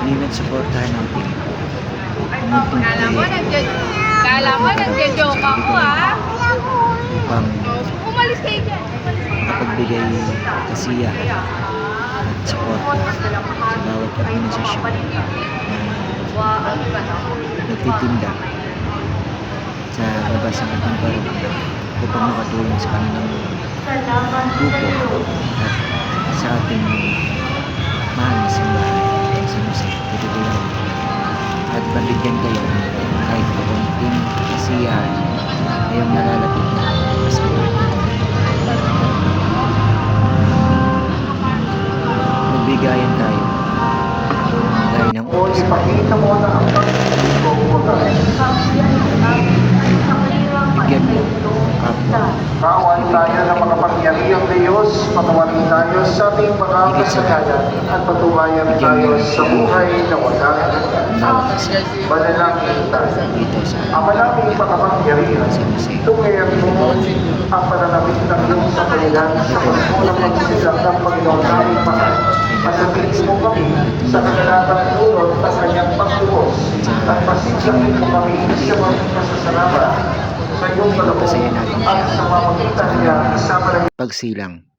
Hindi nagsuportahan natin. Kala mo, nagja-joke ako Upang Umalis kayo dyan. makapagbigay kasiyahan at suporta sa bawat organisasyon na nagtitinda sa labas ng ating parokya upang makatulong sa kanilang grupo at sa ating mahal na simbahan ng San Jose. Tutulungan at mabigyan kayo ng kahit kaunting kasiyahan ngayong nalalapit na Pasko. Magbigayan tayo gaya ng utos sa Ipakita mo na ang bigyan mo ang kapwa. Kawan tayo ng makapangyarihang Diyos, patawarin tayo sa ating mga kasalanan at patunayan tayo sa buhay na walang hanggan. Manalangin tayo. Dito sa Ama namin makapangyarihan, San Jose. tungayan mo ang pananabik ng iyong sangalan sa pagmulang magsilang ng Panginoon namin mahal. At sabihin mo kami sa kagalatang tulot ng kanyang pagbuhos at pasigsahin mo kami sa mga kasasalamat sa iyong kaloob Pasayan natin at siya. sa mamagitan niya sa Pagsilang.